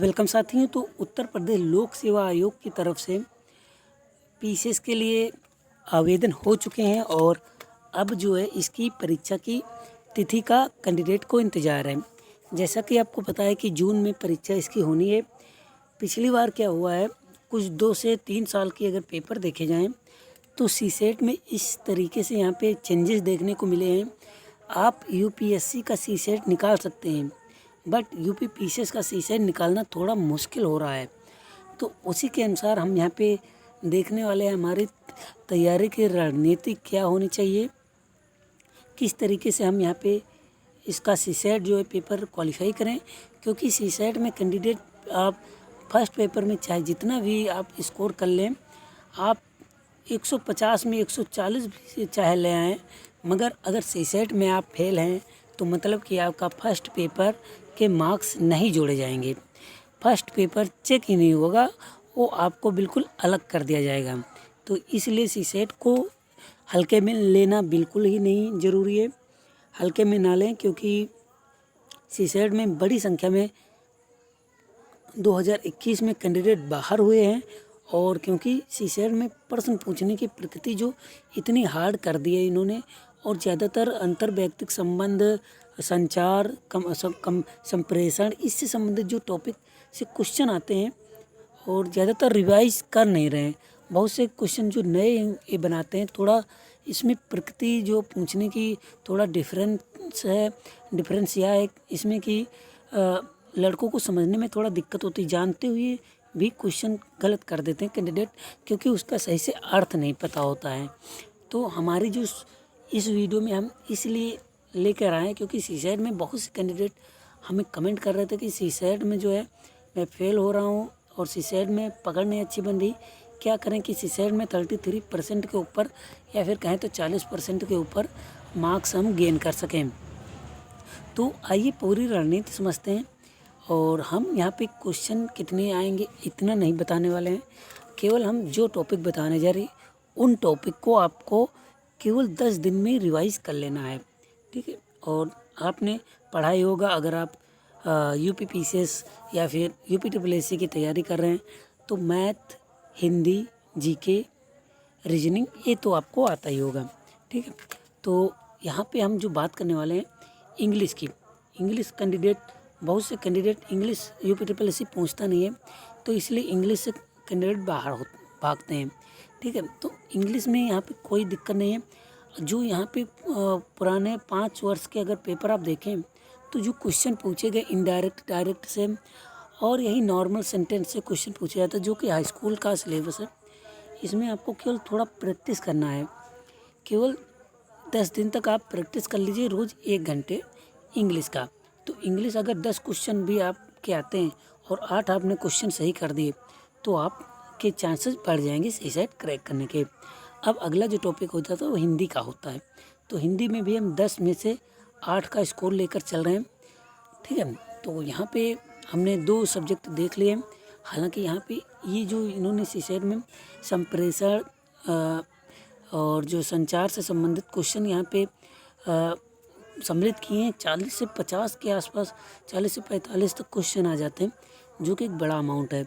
Welcome साथियों। तो उत्तर प्रदेश लोक सेवा आयोग की तरफ से पीसीएस के लिए आवेदन हो चुके हैं और अब जो है इसकी परीक्षा की तिथि का कैंडिडेट को इंतज़ार है। जैसा कि आपको पता है कि जून में परीक्षा इसकी होनी है। पिछली बार क्या हुआ है, कुछ 2 से 3 साल की अगर पेपर देखे जाएं तो सीसेट में इस तरीके से यहाँ पे चेंजेस देखने को मिले हैं। आप यूपीएससी का सीसेट निकाल सकते हैं, बट यूपी पीसीएस का सीसेट निकालना थोड़ा मुश्किल हो रहा है। तो उसी के अनुसार हम यहाँ पे देखने वाले हैं हमारी तैयारी की रणनीति क्या होनी चाहिए, किस तरीके से हम यहाँ पे इसका सीसेट जो है पेपर क्वालिफाई करें। क्योंकि सीसेट में कैंडिडेट आप फर्स्ट पेपर में चाहे जितना भी आप स्कोर कर लें, आप 150 में 140 भी चाहे ले आएँ, मगर अगर सीसेट में आप फेल हैं तो मतलब कि आपका फर्स्ट पेपर के मार्क्स नहीं जोड़े जाएंगे, फर्स्ट पेपर चेक ही नहीं होगा, वो आपको बिल्कुल अलग कर दिया जाएगा। तो इसलिए सीसेट को हल्के में लेना बिल्कुल ही नहीं ज़रूरी है। हल्के में ना लें, क्योंकि सीसेट में बड़ी संख्या में 2021 में कैंडिडेट बाहर हुए हैं। और क्योंकि सीसेट में प्रश्न पूछने की प्रकृति जो इतनी हार्ड कर दी है इन्होंने, और ज़्यादातर अंतर्वैयक्तिक संबंध, संचार, संप्रेषण, इससे संबंधित जो टॉपिक से क्वेश्चन आते हैं और ज़्यादातर रिवाइज कर नहीं रहे हैं। बहुत से क्वेश्चन जो नए ये बनाते हैं, थोड़ा इसमें प्रकृति जो पूछने की थोड़ा डिफरेंस यह है इसमें कि लड़कों को समझने में थोड़ा दिक्कत होती है, जानते हुए भी क्वेश्चन गलत कर देते हैं कैंडिडेट, क्योंकि उसका सही से अर्थ नहीं पता होता है। तो हमारी जो इस वीडियो में हम इसलिए लेकर आए क्योंकि सीसेट में बहुत से कैंडिडेट हमें कमेंट कर रहे थे कि सीसेट में जो है मैं फेल हो रहा हूँ और सीसेट में पकड़ नहीं अच्छी बन रही, क्या करें कि सीसेट में 33% के ऊपर या फिर कहें तो 40% के ऊपर मार्क्स हम गेन कर सकें। तो आइए पूरी रणनीति समझते हैं। और हम यहाँ पे क्वेश्चन कितने आएंगे इतना नहीं बताने वाले हैं, केवल हम जो टॉपिक बताने जा रहे उन टॉपिक को आपको केवल 10 दिन में रिवाइज कर लेना है, ठीक है। और आपने पढ़ाई होगा, अगर आप यूपी पीसीएस या फिर यूपी ट्रिपल एससी की तैयारी कर रहे हैं तो मैथ, हिंदी, जीके, रीजनिंग ये तो आपको आता ही होगा, ठीक है। तो यहाँ पे हम जो बात करने वाले हैं इंग्लिश की, इंग्लिश कैंडिडेट, बहुत से candidate English UP triple SC पहुँचता नहीं है, तो इसलिए इंग्लिश से कैंडिडेट भागते हैं, ठीक है। तो इंग्लिश में यहाँ पे कोई दिक्कत नहीं है। जो यहाँ पे पुराने 5 वर्ष के अगर पेपर आप देखें तो जो क्वेश्चन पूछे गए इनडायरेक्ट, डायरेक्ट से और यही नॉर्मल सेंटेंस से क्वेश्चन पूछा जाता है, जो कि हाई स्कूल का सिलेबस है। इसमें आपको केवल थोड़ा प्रैक्टिस करना है। केवल 10 दिन तक आप प्रैक्टिस कर लीजिए, रोज़ 1 घंटे इंग्लिश का। तो इंग्लिश अगर 10 क्वेश्चन भी आपके आते हैं और 8 आपने क्वेश्चन सही कर दिए तो आपके चांसेस बढ़ जाएंगे सीसेट क्रैक करने के। अब अगला जो टॉपिक होता था वो हिंदी का होता है। तो हिंदी में भी हम 10 में से 8 का स्कोर लेकर चल रहे हैं, ठीक है। तो यहाँ पे हमने 2 सब्जेक्ट देख लिए हैं। हालांकि यहाँ पे ये जो इन्होंने सीसेट में संप्रेषण और जो संचार से संबंधित क्वेश्चन यहाँ पे सम्मिलित किए हैं, 40 से 50 के आसपास, 40 से 45 तक क्वेश्चन आ जाते हैं, जो कि एक बड़ा अमाउंट है।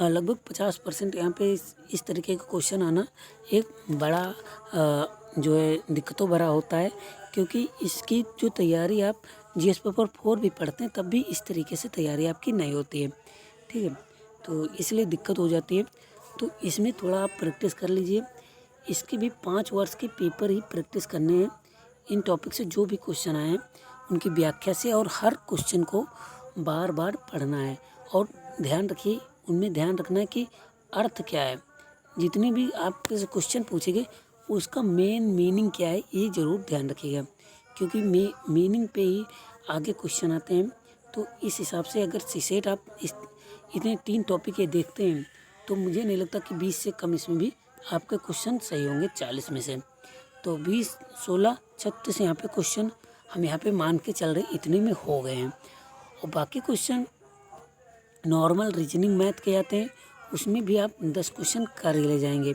लगभग 50% यहाँ पे इस तरीके का क्वेश्चन आना एक बड़ा जो है दिक्कतों भरा होता है, क्योंकि इसकी जो तैयारी आप जीएस पेपर 4 भी पढ़ते हैं तब भी इस तरीके से तैयारी आपकी नहीं होती है, ठीक है। तो इसलिए दिक्कत हो जाती है। तो इसमें थोड़ा आप प्रैक्टिस कर लीजिए। इसके भी 5 वर्ष के पेपर ही प्रैक्टिस करने हैं। इन टॉपिक से जो भी क्वेश्चन आए हैं उनकी व्याख्या से, और हर क्वेश्चन को बार बार पढ़ना है और ध्यान रखिए, उनमें ध्यान रखना है कि अर्थ क्या है। जितने भी आपसे क्वेश्चन पूछेंगे उसका मेन मीनिंग क्या है ये ज़रूर ध्यान रखिएगा, क्योंकि मीनिंग पे ही आगे क्वेश्चन आते हैं। तो इस हिसाब से अगर सीसेट आप इतने 3 टॉपिक ये देखते हैं तो मुझे नहीं लगता कि 20 से कम इसमें भी आपके क्वेश्चन सही होंगे 40 में से। तो 20, 16, 36 यहाँ पे क्वेश्चन हम यहाँ पे मान के चल रहे इतने में हो गए हैं। और बाकी क्वेश्चन नॉर्मल रीजनिंग मैथ के आते हैं, उसमें भी आप 10 क्वेश्चन कर ले जाएंगे।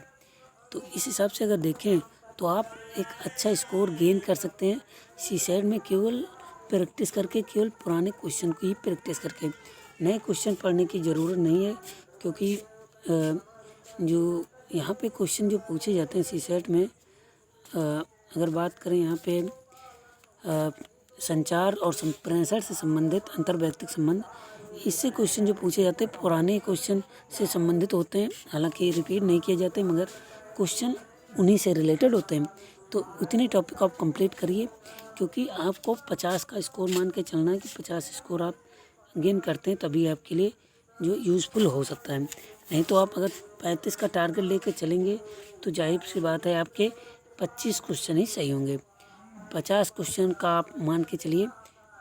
तो इस हिसाब से अगर देखें तो आप एक अच्छा स्कोर गेन कर सकते हैं। सीसेट में केवल प्रैक्टिस करके, केवल पुराने क्वेश्चन की ही प्रैक्टिस करके। नए क्वेश्चन पढ़ने की ज़रूरत नहीं है, क्योंकि जो यहाँ पे क्वेश्चन जो पूछे जाते हैं सीसेट में, अगर बात करें यहाँ पे संचार और संप्रेषण से संबंधित अंतर्वैयक्तिक संबंध, इससे क्वेश्चन जो पूछे जाते हैं पुराने क्वेश्चन से संबंधित होते हैं। हालांकि रिपीट नहीं किए जाते, मगर क्वेश्चन उन्हीं से रिलेटेड होते हैं। तो उतने टॉपिक आप कंप्लीट करिए, क्योंकि आपको 50 का स्कोर मान के चलना है कि 50 स्कोर आप गेन करते हैं, तभी आपके लिए जो यूज़फुल हो सकता है। नहीं तो आप अगर 35 का टारगेट लेके चलेंगे तो जाहिर सी बात है आपके 25 क्वेश्चन ही सही होंगे। 50 क्वेश्चन का आप मान के चलिए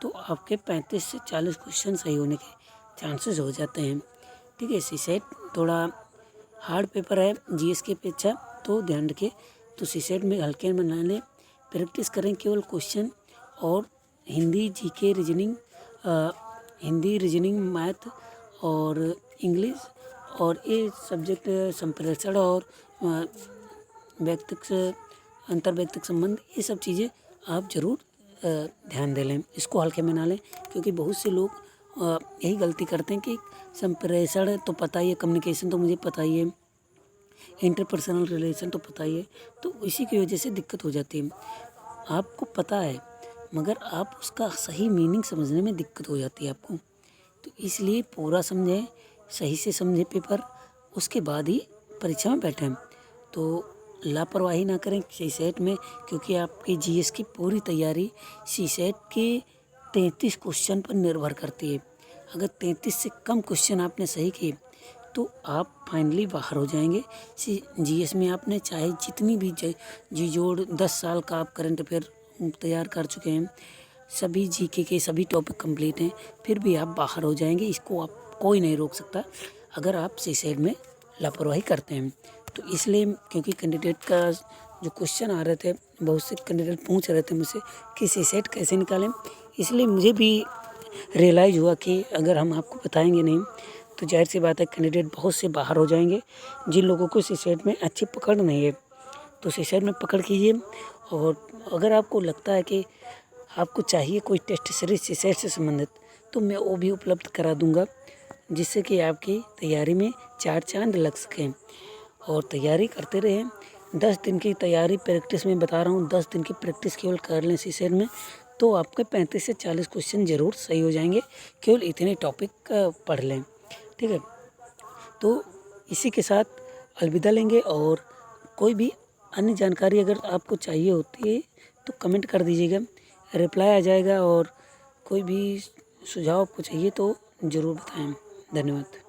तो आपके 35 से 40 क्वेश्चन सही होने के चांसेस हो जाते हैं। ठीक है, सीसेट थोड़ा हार्ड पेपर है जीएस की अपेक्षा, तो ध्यान रखिए। तो सीसेट में हल्के में ना लें, प्रैक्टिस करें केवल क्वेश्चन और हिंदी, जीके, रीजनिंग, मैथ और इंग्लिश, और ये सब्जेक्ट संप्रेषण और अंतर्वैयक्तिक संबंध, ये सब चीज़ें आप ज़रूर ध्यान दे लें, इसको हल्के में ना लें। क्योंकि बहुत से लोग यही गलती करते हैं कि संप्रेषण तो पता ही है, कम्युनिकेशन तो मुझे पता ही है, इंटरपर्सनल रिलेशन तो पता ही है, तो इसी की वजह से दिक्कत हो जाती है। आपको पता है मगर आप उसका सही मीनिंग समझने में दिक्कत हो जाती है आपको। तो इसलिए पूरा समझें, सही से समझें पेपर, उसके बाद ही परीक्षा में बैठें। तो लापरवाही ना करें सीसेट में, क्योंकि आपकी जीएस की पूरी तैयारी सीसेट के 33 क्वेश्चन पर निर्भर करती है। अगर 33 से कम क्वेश्चन आपने सही किए तो आप फाइनली बाहर हो जाएंगे। जीएस में आपने चाहे जितनी भी जी जोड़ 10 साल का आप करंट अफेयर तैयार कर चुके हैं, सभी जीके के सभी टॉपिक कंप्लीट हैं, फिर भी आप बाहर हो जाएंगे। इसको आप कोई नहीं रोक सकता अगर आप सीसेट में लापरवाही करते हैं। तो इसलिए, क्योंकि कैंडिडेट का जो क्वेश्चन आ रहे थे, बहुत से कैंडिडेट पूछ रहे थे मुझसे कि सीसेट कैसे निकालें, इसलिए मुझे भी रियलाइज़ हुआ कि अगर हम आपको बताएंगे नहीं तो जाहिर सी बात है कैंडिडेट बहुत से बाहर हो जाएंगे। जिन लोगों को सीसेट में अच्छी पकड़ नहीं है, तो सीसेट में पकड़ कीजिए। और अगर आपको लगता है कि आपको चाहिए कोई टेस्ट सीरीज सीसेट से संबंधित, तो मैं वो भी उपलब्ध करा दूंगा, जिससे कि आपकी तैयारी में 4 चांद लग सकें। और तैयारी करते रहें। 10 दिन की तैयारी प्रैक्टिस में बता रहा हूँ, 10 दिन की प्रैक्टिस केवल कर लें सीसेट में, तो आपके 35 से 40 क्वेश्चन ज़रूर सही हो जाएंगे। केवल इतने टॉपिक पढ़ लें, ठीक है। तो इसी के साथ अलविदा लेंगे, और कोई भी अन्य जानकारी अगर आपको चाहिए होती है तो कमेंट कर दीजिएगा, रिप्लाई आ जाएगा। और कोई भी सुझाव आपको चाहिए तो ज़रूर बताएं। धन्यवाद।